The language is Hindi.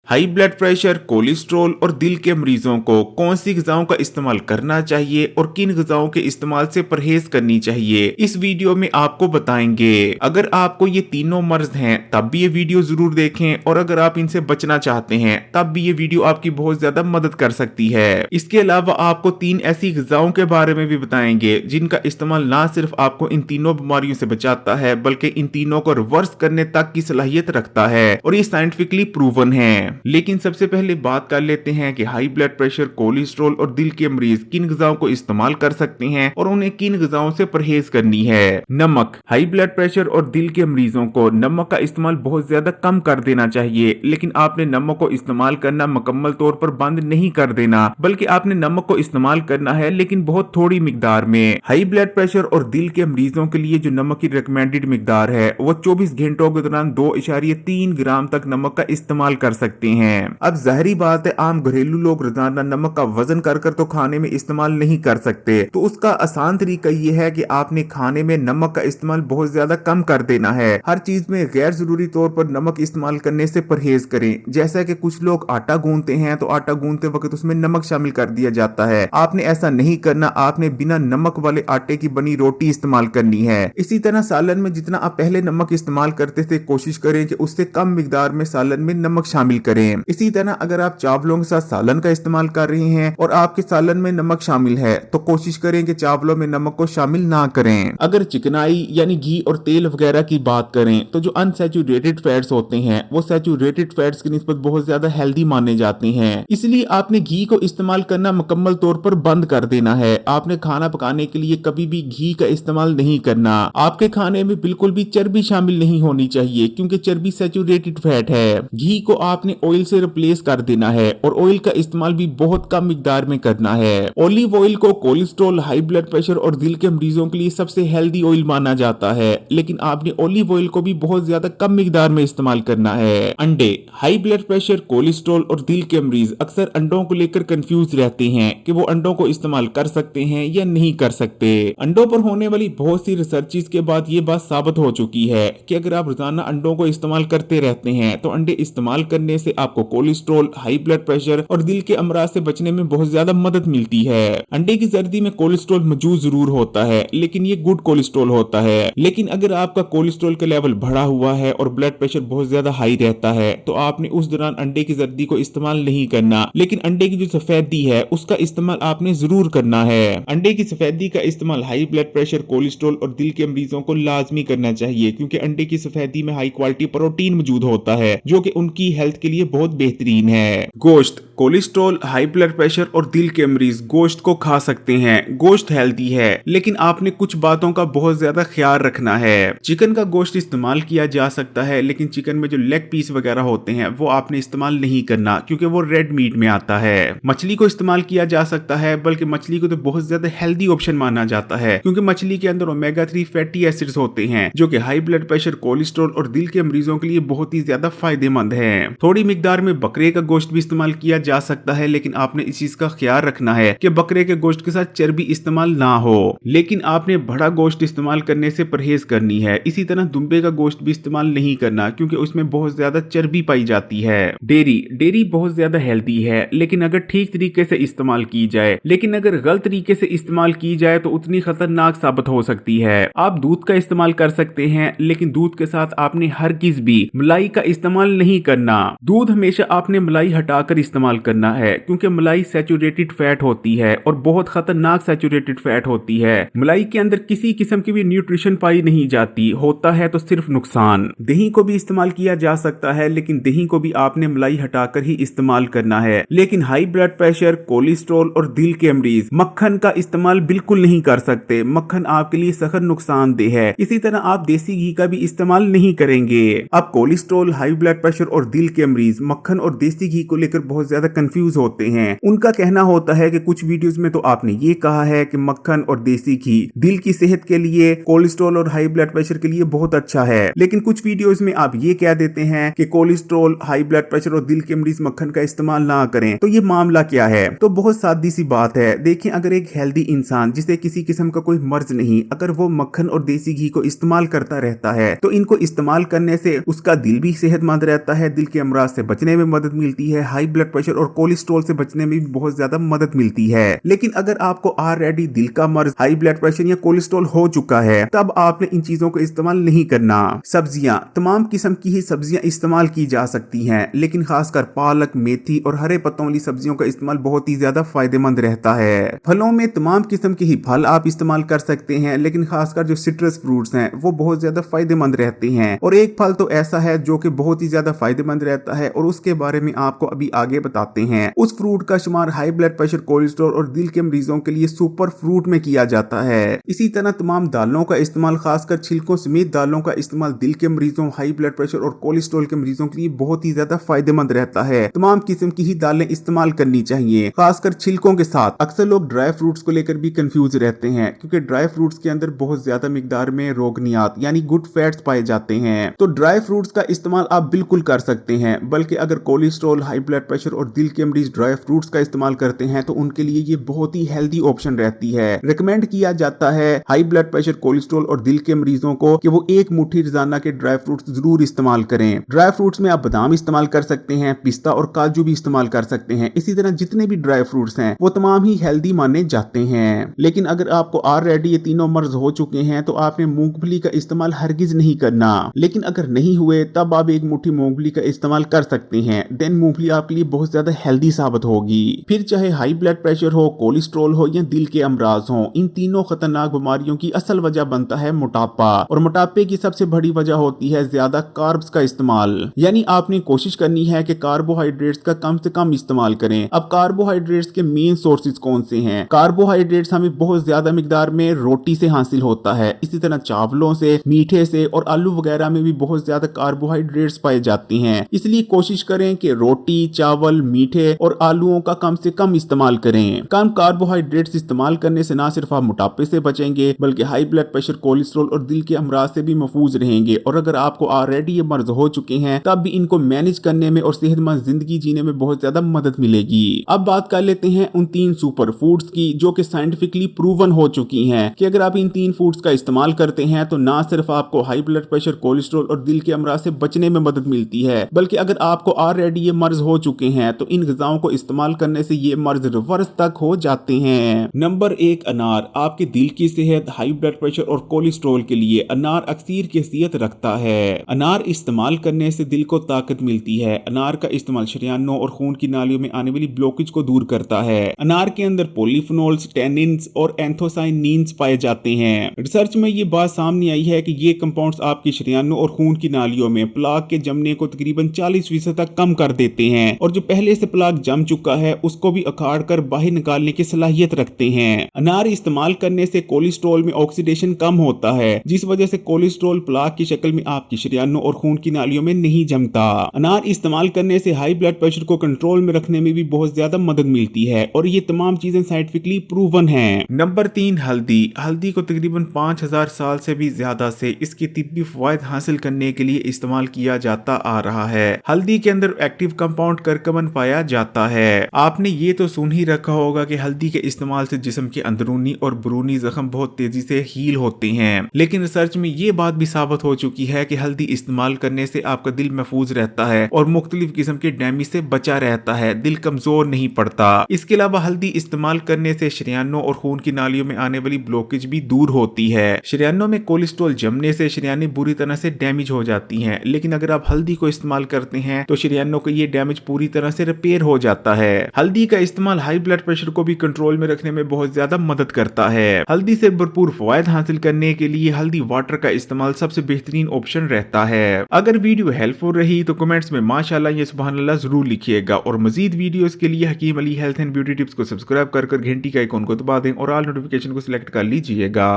हाई ब्लड प्रेशर, कोलेस्ट्रॉल और दिल के मरीजों को कौन सी ग़िज़ाओं का इस्तेमाल करना चाहिए और किन ग़िज़ाओं के इस्तेमाल से परहेज करनी चाहिए, इस वीडियो में आपको बताएंगे। अगर आपको ये तीनों मर्ज हैं तब भी ये वीडियो जरूर देखें, और अगर आप इनसे बचना चाहते हैं तब भी ये वीडियो आपकी बहुत ज्यादा मदद कर सकती है। इसके अलावा आपको 3 ऐसी ग़िज़ाओं के बारे में भी बताएंगे जिनका इस्तेमाल ना सिर्फ आपको इन तीनों बीमारियों से बचाता है बल्कि इन तीनों को रिवर्स करने तक की सलाहियत रखता है, और ये साइंटिफिकली प्रूवन है। लेकिन सबसे पहले बात कर लेते हैं कि हाई ब्लड प्रेशर, कोलेस्ट्रॉल और दिल के मरीज किन ग़िज़ाओं को इस्तेमाल कर सकते हैं और उन्हें किन ग़िज़ाओं से परहेज करनी है। नमक। हाई ब्लड प्रेशर और दिल के मरीजों को नमक का इस्तेमाल बहुत ज्यादा कम कर देना चाहिए, लेकिन आपने नमक को इस्तेमाल करना मुकम्मल तौर पर बंद नहीं कर देना, बल्कि आपने नमक को इस्तेमाल करना है लेकिन बहुत थोड़ी मिकदार में। हाई ब्लड प्रेशर और दिल के मरीजों के लिए जो नमक की रिकमेंडेड मिकदार है वो 24 घंटों के दौरान 2.3 ग्राम तक नमक का इस्तेमाल कर सकते हैं। अब जाहिर बात है, आम घरेलू लोग रोजाना नमक का वजन कर कर तो खाने में इस्तेमाल नहीं कर सकते, तो उसका आसान तरीका ये है कि आपने खाने में नमक का इस्तेमाल बहुत ज्यादा कम कर देना है। हर चीज में गैर जरूरी तौर पर नमक इस्तेमाल करने से परहेज करें। जैसा कि कुछ लोग आटा गूंथते हैं तो आटा गूंथते वक्त उसमें नमक शामिल कर दिया जाता है, आपने ऐसा नहीं करना। आपने बिना नमक वाले आटे की बनी रोटी इस्तेमाल करनी है। इसी तरह सालन में जितना आप पहले नमक इस्तेमाल करते थे, कोशिश करें कि उससे कम मिकदार में सालन में नमक शामिल करें। इसी तरह अगर आप चावलों के साथ सालन का इस्तेमाल कर रहे हैं और आपके सालन में नमक शामिल है तो कोशिश करें कि चावलों में नमक को शामिल ना करें। अगर चिकनाई यानी घी और तेल वगैरह की बात करें तो जो अनसैचुरेटेड फैट्स होते हैं वो सैचुरेटेड फैट्स की निस्बत बहुत ज्यादा हेल्दी माने जाते हैं, इसलिए आपने घी को इस्तेमाल करना मुकम्मल तौर पर बंद कर देना है। आपने खाना पकाने के लिए कभी भी घी का इस्तेमाल नहीं करना। आपके खाने में बिल्कुल भी चर्बी शामिल नहीं होनी चाहिए क्योंकि चर्बी सैचुरेटेड फैट है। घी को आपने ऑयल से रिप्लेस कर देना है और ऑयल का इस्तेमाल भी बहुत कम मिकदार में करना है। ऑलिव ऑयल को कोलेस्ट्रॉल, हाई ब्लड प्रेशर और दिल के मरीजों के लिए सबसे हेल्दी ऑयल माना जाता है, लेकिन आपने ऑलिव ऑयल को भी बहुत ज्यादा कम मिकदार में इस्तेमाल करना है। अंडे। हाई ब्लड प्रेशर, कोलेस्ट्रॉल और दिल के मरीज अक्सर अंडों को लेकर कंफ्यूज रहते हैं कि वो अंडों को इस्तेमाल कर सकते हैं या नहीं कर सकते। अंडों पर होने वाली बहुत सी रिसर्चेस के बाद ये बात साबित हो चुकी है कि अगर आप रोजाना अंडों को इस्तेमाल करते रहते हैं तो अंडे इस्तेमाल करने से आपको कोलेस्ट्रॉल, हाई ब्लड प्रेशर और दिल के अमराज से बचने में बहुत ज्यादा मदद मिलती है। अंडे की जर्दी में कोलेस्ट्रॉल मौजूद जरूर होता है, लेकिन ये गुड कोलेस्ट्रॉल होता है। लेकिन अगर आपका कोलेस्ट्रॉल का लेवल बढ़ा हुआ है और ब्लड प्रेशर बहुत ज्यादा हाई रहता है तो आपने उस दौरान अंडे की जर्दी को इस्तेमाल नहीं करना, लेकिन अंडे की जो सफेदी है उसका इस्तेमाल आपने जरूर करना है। अंडे की सफेदी का इस्तेमाल हाई ब्लड प्रेशर, कोलेस्ट्रॉल और दिल के मरीजों को लाजमी करना चाहिए क्योंकि अंडे की सफेदी में हाई क्वालिटी प्रोटीन मौजूद होता है जो कि उनकी हेल्थ के लिए बहुत बेहतरीन है। गोश्त। कोलेस्ट्रॉल, हाई ब्लड प्रेशर और दिल के मरीज गोश्त को खा सकते हैं। गोश्त हेल्दी है, लेकिन आपने कुछ बातों का बहुत ज्यादा ख्याल रखना है। चिकन का गोश्त इस्तेमाल किया जा सकता है, लेकिन चिकन में जो लेग पीस वगैरह होते हैं वो आपने इस्तेमाल नहीं करना क्योंकि वो रेड मीट में आता है। मछली को इस्तेमाल किया जा सकता है, बल्कि मछली को तो बहुत ज्यादा हेल्दी ऑप्शन माना जाता है क्योंकि मछली के अंदर ओमेगा 3 फैटी एसिड्स होते हैं जो कि हाई ब्लड प्रेशर, कोलेस्ट्रॉल और दिल के मरीजों के लिए बहुत ही ज्यादा फायदेमंद है। थोड़ी मिकदार में बकरे का गोश्त भी इस्तेमाल किया जा सकता है, लेकिन आपने इस चीज का ख्याल रखना है कि बकरे के गोश्त के साथ चर्बी इस्तेमाल ना हो। लेकिन आपने बड़ा गोश्त इस्तेमाल करने से परहेज करनी है। इसी तरह दुम्बे का गोश्त भी इस्तेमाल नहीं करना क्योंकि उसमें बहुत ज्यादा चर्बी पाई जाती है। डेयरी बहुत ज्यादा हेल्दी है, लेकिन अगर ठीक तरीके से इस्तेमाल की जाए, लेकिन अगर गलत तरीके से इस्तेमाल की जाए तो उतनी खतरनाक साबित हो सकती है। आप दूध का इस्तेमाल कर सकते हैं, लेकिन दूध के साथ आपने हरगिज भी मलाई का इस्तेमाल नहीं करना। दूध हमेशा आपने मलाई हटाकर इस्तेमाल करना है क्योंकि मलाई सैचुरेटेड फैट होती है और बहुत खतरनाक सैचुरेटेड फैट होती है। मलाई के अंदर किसी किस्म की भी न्यूट्रिशन पाई नहीं जाती, होता है तो सिर्फ नुकसान। दही को भी इस्तेमाल किया जा सकता है, लेकिन दही को भी आपने मलाई हटाकर ही इस्तेमाल करना है। लेकिन हाई ब्लड प्रेशर, कोलेस्ट्रॉल और दिल के मरीज मक्खन का इस्तेमाल बिल्कुल नहीं कर सकते। मक्खन आपके लिए सख्त नुकसानदेह है। इसी तरह आप देसी घी का भी इस्तेमाल नहीं करेंगे। अब कोलेस्ट्रॉल, हाई ब्लड प्रेशर और दिल के मरीज मक्खन और देसी घी को लेकर बहुत ज्यादा कंफ्यूज होते हैं। उनका कहना होता है कि कुछ वीडियोस में तो आपने ये कहा है कि मक्खन और देसी घी दिल की सेहत के लिए, कोलेस्ट्रॉल और हाई ब्लड प्रेशर के लिए बहुत अच्छा है, लेकिन कुछ वीडियोस में आप ये कह देते हैं कि कोलेस्ट्रॉल, हाई ब्लड प्रेशर और दिल के मरीज मक्खन का इस्तेमाल ना करें। तो ये मामला क्या है? तो बहुत सादी सी बात है। देखिए, अगर एक हेल्दी इंसान जिसे किसी किस्म का कोई मर्ज नहीं, अगर वो मक्खन और देसी घी को इस्तेमाल करता रहता है तो इनको इस्तेमाल करने से उसका दिल भी सेहतमंद रहता है, दिल के अमराज से बचने में मदद मिलती है, हाई ब्लड प्रेशर और कोलेस्ट्रॉल से बचने में भी बहुत ज्यादा मदद मिलती है। लेकिन अगर आपको ऑलरेडी दिल का मर्ज, हाई ब्लड प्रेशर या कोलेस्ट्रॉल हो चुका है, तब आपने इन चीजों को इस्तेमाल नहीं करना। सब्जियां, तमाम किस्म की ही सब्जियां इस्तेमाल की जा सकती हैं, लेकिन खासकर पालक, मेथी और हरे पत्तों वाली सब्जियों का इस्तेमाल बहुत ही ज्यादा फायदेमंद रहता है। फलों में तमाम किस्म के ही फल आप इस्तेमाल कर सकते हैं, लेकिन खासकर जो सिट्रस फ्रूट्स हैं वो बहुत ज्यादा फायदेमंद रहते हैं। और एक फल तो ऐसा है जो कि बहुत ही ज्यादा फायदेमंद रहता है और उसके बारे में आपको अभी आगे बताते हैं। उस फ्रूट का शुमार हाई ब्लड प्रेशर, कोलेस्ट्रॉल और दिल के मरीजों के लिए सुपर फ्रूट में किया जाता है। इसी तरह तमाम दालों का इस्तेमाल, खासकर छिलकों समेत दालों का इस्तेमाल दिल के मरीजों, हाई ब्लड प्रेशर और कोलेस्ट्रॉल के मरीजों के लिए बहुत ही ज्यादा फायदेमंद रहता है। तमाम किस्म की ही दालें इस्तेमाल करनी चाहिए, खासकर छिलकों के साथ। अक्सर लोग ड्राई फ्रूट्स को लेकर भी कंफ्यूज रहते हैं, क्योंकि ड्राई फ्रूट्स के अंदर बहुत ज्यादा मिकदार में रोगनियात यानी गुड फैट्स पाए जाते हैं। तो ड्राई फ्रूट्स का इस्तेमाल आप बिल्कुल कर सकते हैं, बल्कि अगर कोलेस्ट्रॉल, हाई ब्लड प्रेशर और दिल के मरीज ड्राई फ्रूट्स का इस्तेमाल करते हैं तो उनके लिए ये बहुत ही हेल्दी ऑप्शन रहती है। रिकमेंड किया जाता है हाई ब्लड प्रेशर, कोलेस्ट्रॉल और दिल के मरीजों को कि वो एक मुट्ठी रोजाना के ड्राई फ्रूट्स जरूर इस्तेमाल करें। ड्राई फ्रूट्स में आप बादाम इस्तेमाल कर सकते हैं, पिस्ता और काजू भी इस्तेमाल कर सकते हैं। इसी तरह जितने भी ड्राई फ्रूट्स हैं वो तमाम ही हेल्दी माने जाते हैं। लेकिन अगर आपको ऑलरेडी ये तीनों मर्ज हो चुके हैं तो आपने मूंगफली का इस्तेमाल हरगिज नहीं करना। लेकिन अगर नहीं हुए तब आप एक मुट्ठी मूंगफली का इस्तेमाल कर सकते हैं। देन मूंगफली आपके लिए बहुत ज्यादा हेल्दी साबित होगी। फिर चाहे हाई ब्लड प्रेशर हो, कोलेस्ट्रॉल हो या दिल के अमराज हो, इन तीनों खतरनाक बीमारियों की असल वजह बनता है मोटापा। और मोटापे की सबसे बड़ी वजह होती है ज्यादा कार्ब्स का इस्तेमाल। यानी आपने कोशिश करनी है कि कार्बोहाइड्रेट्स का कम से कम इस्तेमाल करें। अब कार्बोहाइड्रेट्स के मेन सोर्सेज कौन से हैं? कार्बोहाइड्रेट्स हमें बहुत ज्यादा मिकदार में रोटी से हासिल होता है। इसी तरह चावलों से, मीठे से और आलू वगैरह में भी बहुत ज्यादा कार्बोहाइड्रेट्स पाए जाते हैं। इसलिए कोशिश करें कि रोटी, चावल, मीठे और आलूओं का कम से कम इस्तेमाल करें। कम कार्बोहाइड्रेट्स इस्तेमाल करने से ना सिर्फ आप मोटापे से बचेंगे, बल्कि हाई ब्लड प्रेशर, कोलेस्ट्रॉल और दिल के अमराज से भी महफूज रहेंगे। और अगर आपको ऑलरेडी ये मर्ज हो चुके हैं तब भी इनको मैनेज करने में और सेहतमंद जिंदगी जीने में बहुत ज्यादा मदद मिलेगी। अब बात कर लेते हैं उन 3 सुपर फूड्स की जो कि साइंटिफिकली प्रूवन हो चुकी हैं कि अगर आप इन 3 फूड्स का इस्तेमाल करते हैं तो ना सिर्फ आपको हाई ब्लड प्रेशर, कोलेस्ट्रॉल और दिल के अमराज से बचने में मदद मिलती है, बल्कि अगर आपको ऑलरेडी ये मर्ज हो चुके हैं तो इन ग़िज़ाओं को इस्तेमाल करने से ये मर्ज रिवर्स तक हो जाते हैं। नंबर 1, अनार। आपके दिल की सेहत, हाई ब्लड प्रेशर और कोलेस्ट्रॉल के लिए अनार अक्सीर कैफियत रखता है। अनार इस्तेमाल करने से दिल को ताकत मिलती है। अनार का इस्तेमाल शरीयानों और खून की नालियों में आने वाली ब्लॉकेज को दूर करता है। अनार के अंदर पॉलीफिनोल्स, टैनिन्स और एंथोसाइनिन्स पाए जाते हैं। रिसर्च में ये बात सामने आई है कि ये कंपाउंड्स आपकी शरीयानों और खून की नालियों में प्लाक के जमने को तकरीबन 40% तक कम कर देते हैं और जो पहले से प्लाक जम चुका है उसको भी अखाड़ कर बाहर निकालने की सलाहियत रखते हैं। अनार इस्तेमाल करने से कोलेस्ट्रॉल में ऑक्सीडेशन कम होता है, जिस वजह से कोलेस्ट्रॉल प्लाक की शक्ल में आपकी शरीयानों और खून की नालियों में नहीं जमता। अनार इस्तेमाल करने से हाई ब्लड प्रेशर को कंट्रोल में रखने में भी बहुत ज्यादा मदद मिलती है और ये तमाम चीजें साइंटिफिकली प्रूवन हैं। नंबर 3, हल्दी। हल्दी को तकरीबन 5000 साल से भी ज्यादा से इसकी तिब्बी फवायद हासिल करने के लिए इस्तेमाल किया जाता आ रहा है। हल्दी के अंदर एक्टिव कंपाउंड करकमन पाया जाता है। आपने ये तो सुन ही रखा होगा कि हल्दी के इस्तेमाल से जिस्म के अंदरूनी और बैरूनी जख्म बहुत तेजी से हील होते हैं, लेकिन रिसर्च में ये बात भी साबित हो चुकी है कि हल्दी इस्तेमाल करने से आपका दिल महफूज रहता है और मुख्तलिफ किस्म के डैमेज से बचा रहता है, दिल कमजोर नहीं पड़ता। इसके अलावा हल्दी इस्तेमाल करने से शरीयानों और खून की नालियों में आने वाली ब्लॉकेज भी दूर होती है। शरीयानों में कोलेस्ट्रॉल जमने से शरीयानें बुरी तरह से डैमेज हो जाती हैं, लेकिन अगर आप हल्दी को इस्तेमाल करते हैं तो शरीयानों का ये डैमेज पूरी तरह से रिपेयर हो जाता है। हल्दी का इस्तेमाल हाई ब्लड प्रेशर को भी कंट्रोल में रखने में बहुत ज्यादा मदद करता है। हल्दी से भरपूर फवायद हासिल करने के लिए हल्दी वाटर का इस्तेमाल सबसे बेहतरीन ऑप्शन रहता है। अगर वीडियो हेल्पफुल रही तो कमेंट्स में माशाल्लाह या सुभान अल्लाह जरूर लिखिएगा और मजीद वीडियोस के लिए Hakim Ali health and beauty tips को सब्सक्राइब कर घंटी का आइकॉन को दबा दें और ऑल नोटिफिकेशन को सिलेक्ट कर लीजिएगा।